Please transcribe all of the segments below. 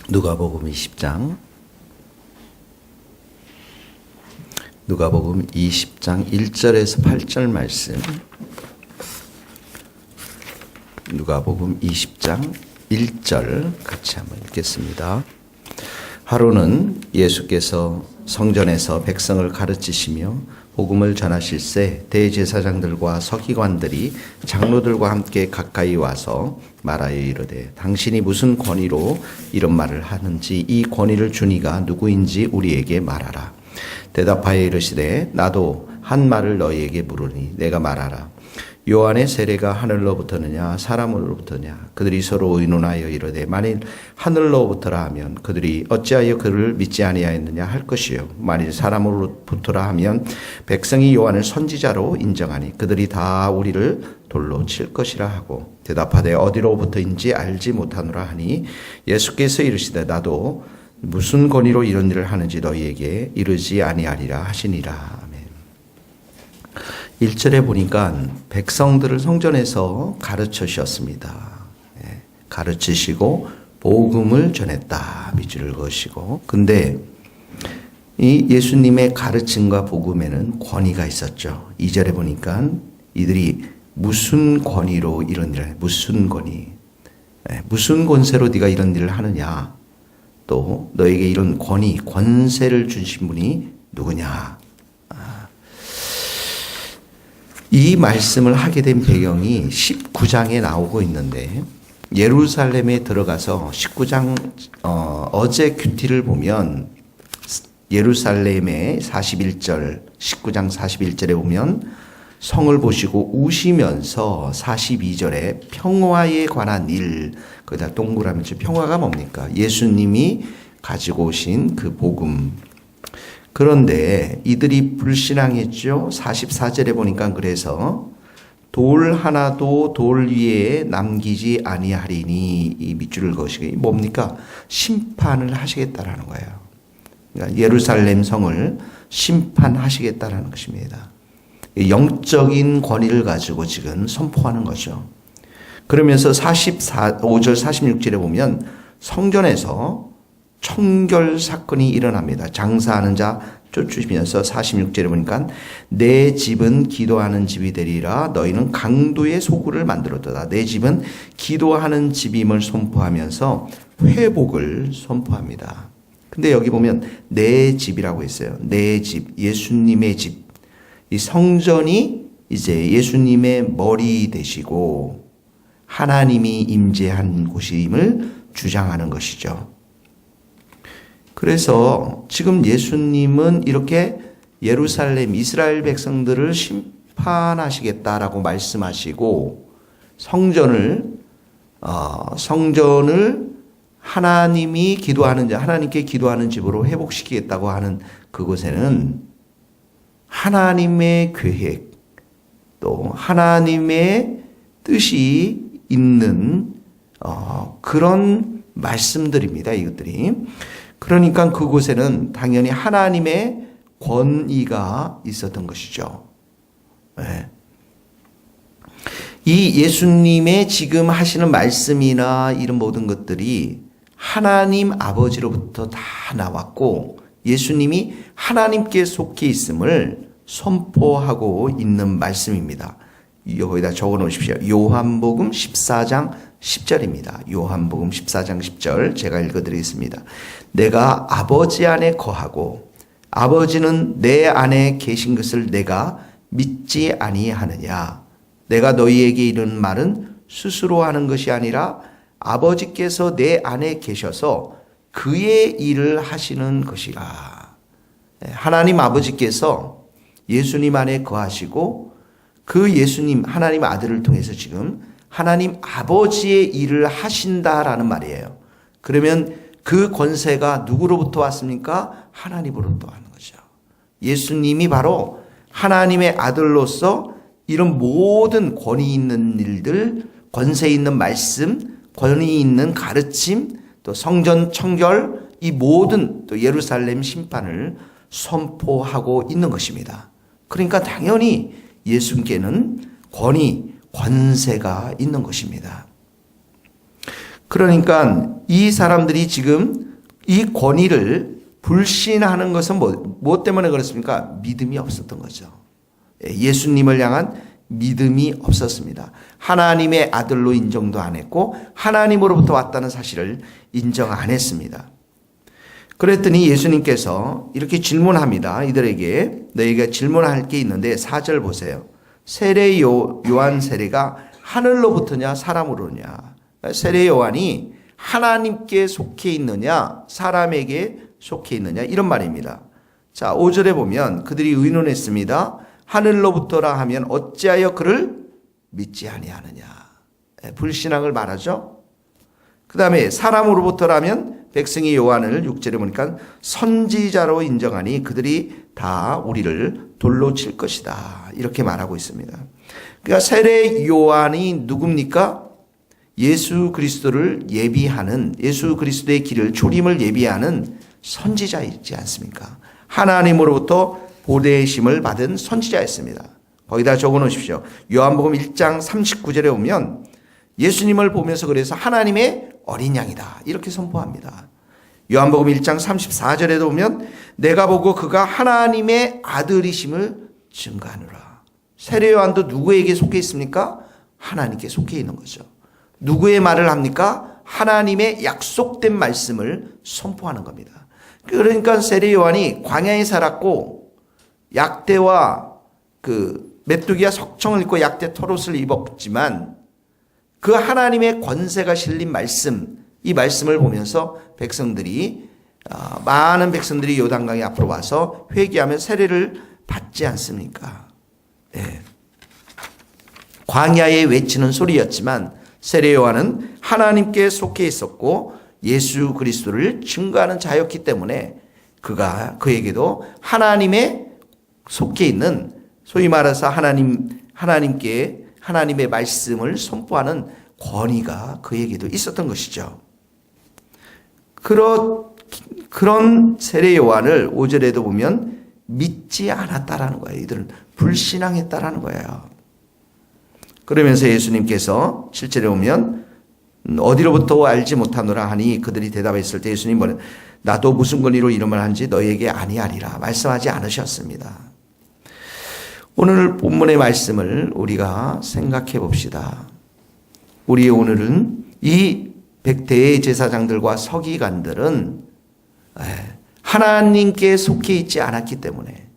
누가복음 20장 누가복음 20장 1절에서 8절 말씀. 누가복음 20장 1절 같이 한번 읽겠습니다. 하루는 예수께서 성전에서 백성을 가르치시며 복음을 전하실새 대제사장들과 서기관들이 장로들과 함께 가까이 와서 말하여 이르되 당신이 무슨 권위로 이런 말을 하는지 이 권위를 주니가 누구인지 우리에게 말하라. 대답하여 이르시되 나도 한 말을 너희에게 물으니 내가 말하라. 요한의 세례가 하늘로부터느냐 사람으로부터냐. 그들이 서로 의논하여 이르되 만일 하늘로부터라 하면 그들이 어찌하여 그를 믿지 아니하였느냐 할 것이요 만일 사람으로부터라 하면 백성이 요한을 선지자로 인정하니 그들이 다 우리를 돌로 칠 것이라 하고 대답하되 어디로부터인지 알지 못하노라 하니 예수께서 이르시되 나도 무슨 권위로 이런 일을 하는지 너희에게 이르지 아니하리라 하시니라. 1절에 보니까 백성들을 성전에서 가르치셨습니다. 가르치시고 복음을 전했다. 밑줄을 그으시고. 근데 이 예수님의 가르침과 복음에는 권위가 있었죠. 2절에 보니까 이들이 무슨 권위로 이런 일을 해? 무슨 권위? 무슨 권세로 네가 이런 일을 하느냐? 또 너에게 이런 권위, 권세를 주신 분이 누구냐? 이 말씀을 하게 된 배경이 19장에 나오고 있는데 예루살렘에 들어가서 19장 어제 큐티를 보면 예루살렘의 41절 19장 41절에 보면 성을 보시고 우시면서 42절에 평화에 관한 일 거기다 동그라미 쳐 평화가 뭡니까? 예수님이 가지고 오신 그 복음. 그런데 이들이 불신앙했죠. 44절에 보니까 그래서 돌 하나도 돌 위에 남기지 아니하리니 이 밑줄을 그으시기 뭡니까? 심판을 하시겠다라는 거예요. 그러니까 예루살렘 성을 심판하시겠다라는 것입니다. 영적인 권위를 가지고 지금 선포하는 거죠. 그러면서 5절 46절에 보면 성전에서 청결 사건이 일어납니다. 장사하는 자 쫓으시면서 46절에 보니까 내 집은 기도하는 집이 되리라 너희는 강도의 소굴을 만들었도다. 내 집은 기도하는 집임을 선포하면서 회복을 선포합니다. 근데 여기 보면 내 집이라고 했어요. 내 집, 예수님의 집. 이 성전이 이제 예수님의 머리 되시고 하나님이 임재한 곳임을 주장하는 것이죠. 그래서 지금 예수님은 이렇게 예루살렘 이스라엘 백성들을 심판하시겠다라고 말씀하시고 성전을 하나님이 기도하는 자, 하나님께 기도하는 집으로 회복시키겠다고 하는 그곳에는 하나님의 계획 또 하나님의 뜻이 있는 그런 말씀들입니다. 이것들이. 그러니까 그곳에는 당연히 하나님의 권위가 있었던 것이죠. 네. 이 예수님의 지금 하시는 말씀이나 이런 모든 것들이 하나님 아버지로부터 다 나왔고 예수님이 하나님께 속해 있음을 선포하고 있는 말씀입니다. 여기다 적어 놓으십시오. 요한복음 14장 10절입니다. 요한복음 14장 10절 제가 읽어드리겠습니다. 내가 아버지 안에 거하고 아버지는 내 안에 계신 것을 내가 믿지 아니하느냐. 내가 너희에게 이런 말은 스스로 하는 것이 아니라 아버지께서 내 안에 계셔서 그의 일을 하시는 것이라. 하나님 아버지께서 예수님 안에 거하시고 그 예수님 하나님 아들을 통해서 지금 하나님 아버지의 일을 하신다라는 말이에요. 그러면 그 권세가 누구로부터 왔습니까? 하나님으로부터 하는 거죠. 예수님이 바로 하나님의 아들로서 이런 모든 권위 있는 일들, 권세 있는 말씀, 권위 있는 가르침, 또 성전 청결, 이 모든 또 예루살렘 심판을 선포하고 있는 것입니다. 그러니까 당연히 예수님께는 권위, 권세가 있는 것입니다. 그러니까 이 사람들이 지금 이 권위를 불신하는 것은 뭐 때문에 그렇습니까? 믿음이 없었던 거죠. 예수님을 향한 믿음이 없었습니다. 하나님의 아들로 인정도 안 했고 하나님으로부터 왔다는 사실을 인정 안 했습니다. 그랬더니 예수님께서 이렇게 질문합니다. 이들에게 너희가 질문할 게 있는데 4절 보세요. 세례 요한 세례가 하늘로부터냐 사람으로냐. 세례 요한이 하나님께 속해 있느냐 사람에게 속해 있느냐 이런 말입니다. 자, 5절에 보면 그들이 의논했습니다. 하늘로부터라 하면 어찌하여 그를 믿지 아니하느냐. 불신앙을 말하죠. 그 다음에 사람으로부터라면 백성이 요한을 6절에 보니까 선지자로 인정하니 그들이 다 우리를 돌로 칠 것이다. 이렇게 말하고 있습니다. 그러니까 세례 요한이 누굽니까? 예수 그리스도를 예비하는, 예수 그리스도의 길을 초림을 예비하는 선지자이지 않습니까? 하나님으로부터 보내심을 받은 선지자였습니다. 거기다 적어 놓으십시오. 요한복음 1장 39절에 보면 예수님을 보면서 그래서 하나님의 어린 양이다 이렇게 선포합니다. 요한복음 1장 34절에도 보면 내가 보고 그가 하나님의 아들이심을 증거하노라. 세례 요한도 누구에게 속해 있습니까? 하나님께 속해 있는 거죠. 누구의 말을 합니까? 하나님의 약속된 말씀을 선포하는 겁니다. 그러니까 세례 요한이 광야에 살았고 약대와 그 메뚜기와 석청을 입고 약대 털옷을 입었지만 그 하나님의 권세가 실린 말씀, 이 말씀을 보면서 백성들이 많은 백성들이 요단강에 앞으로 와서 회개하면 세례를 받지 않습니까? 네. 광야에 외치는 소리였지만 세례 요한은 하나님께 속해 있었고 예수 그리스도를 증거하는 자였기 때문에 그에게도 하나님의 속해 있는 소위 말해서 하나님의 말씀을 선포하는 권위가 그에게도 있었던 것이죠. 그런 세례 요한을 5절에도 보면 믿지 않았다라는 거예요. 이들은 불신앙했다라는 거예요. 그러면서 예수님께서 7절에 보면 어디로부터 알지 못하노라 하니 그들이 대답했을 때 예수님은 나도 무슨 권위로 이름을 한지 너희에게 아니하리라 말씀하지 않으셨습니다. 오늘 본문의 말씀을 우리가 생각해 봅시다. 우리 오늘은 이 대제사장들과 서기관들은 하나님께 속해 있지 않았기 때문에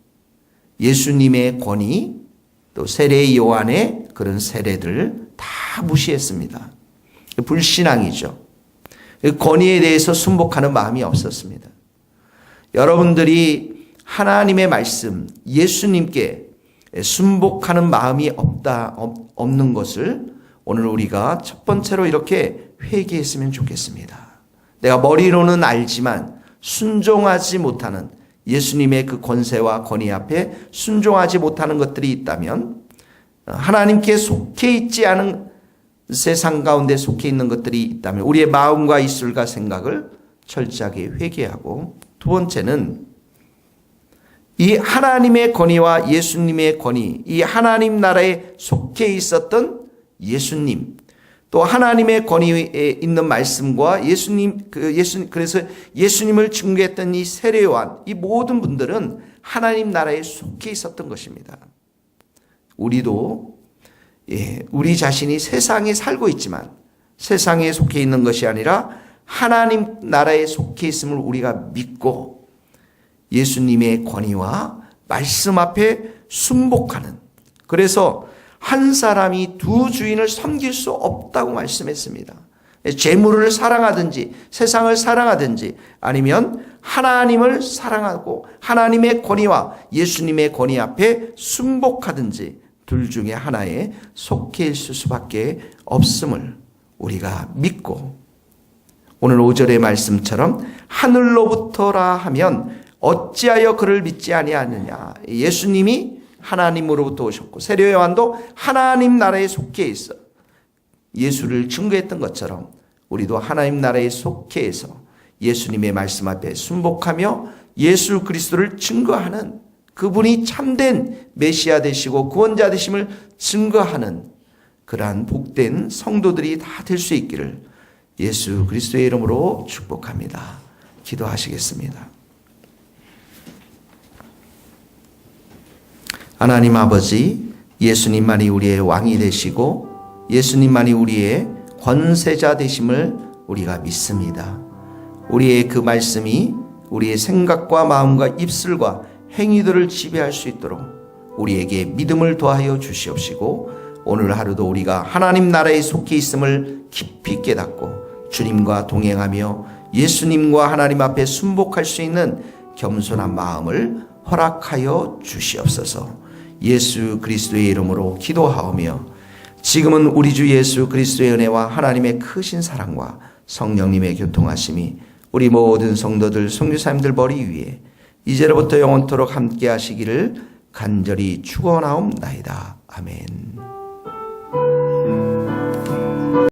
예수님의 권위 또 세례 요한의 그런 세례들 다 무시했습니다. 불신앙이죠. 권위에 대해서 순복하는 마음이 없었습니다. 여러분들이 하나님의 말씀, 예수님께 순복하는 마음이 없는 것을 오늘 우리가 첫 번째로 이렇게 회개했으면 좋겠습니다. 내가 머리로는 알지만 순종하지 못하는 예수님의 그 권세와 권위 앞에 순종하지 못하는 것들이 있다면 하나님께 속해 있지 않은 세상 가운데 속해 있는 것들이 있다면 우리의 마음과 입술과 생각을 철저하게 회개하고 두 번째는 이 하나님의 권위와 예수님의 권위, 이 하나님 나라에 속해 있었던 예수님, 또 하나님의 권위에 있는 말씀과 그래서 예수님을 증거했던 이 세례 요한, 이 모든 분들은 하나님 나라에 속해 있었던 것입니다. 우리도 우리 자신이 세상에 살고 있지만 세상에 속해 있는 것이 아니라 하나님 나라에 속해 있음을 우리가 믿고 예수님의 권위와 말씀 앞에 순복하는, 그래서 한 사람이 두 주인을 섬길 수 없다고 말씀했습니다. 재물을 사랑하든지 세상을 사랑하든지 아니면 하나님을 사랑하고 하나님의 권위와 예수님의 권위 앞에 순복하든지 둘 중에 하나에 속해 있을 수밖에 없음을 우리가 믿고 오늘 5절의 말씀처럼 하늘로부터라 하면 어찌하여 그를 믿지 아니하느냐. 예수님이 하나님으로부터 오셨고 세례 요한도 하나님 나라에 속해 있어 예수를 증거했던 것처럼 우리도 하나님 나라에 속해서 예수님의 말씀 앞에 순복하며 예수 그리스도를 증거하는, 그분이 참된 메시아 되시고 구원자 되심을 증거하는 그러한 복된 성도들이 다 될 수 있기를 예수 그리스도의 이름으로 축복합니다. 기도하시겠습니다. 하나님 아버지, 예수님만이 우리의 왕이 되시고 예수님만이 우리의 권세자 되심을 우리가 믿습니다. 우리의 그 말씀이 우리의 생각과 마음과 입술과 행위들을 지배할 수 있도록 우리에게 믿음을 더하여 주시옵시고, 오늘 하루도 우리가 하나님 나라에 속해 있음을 깊이 깨닫고 주님과 동행하며 예수님과 하나님 앞에 순복할 수 있는 겸손한 마음을 허락하여 주시옵소서. 예수 그리스도의 이름으로 기도하오며, 지금은 우리 주 예수 그리스도의 은혜와 하나님의 크신 사랑과 성령님의 교통하심이 우리 모든 성도들 선교사님들 머리 위에 이제로부터 영원토록 함께 하시기를 간절히 축원하옵나이다. 아멘.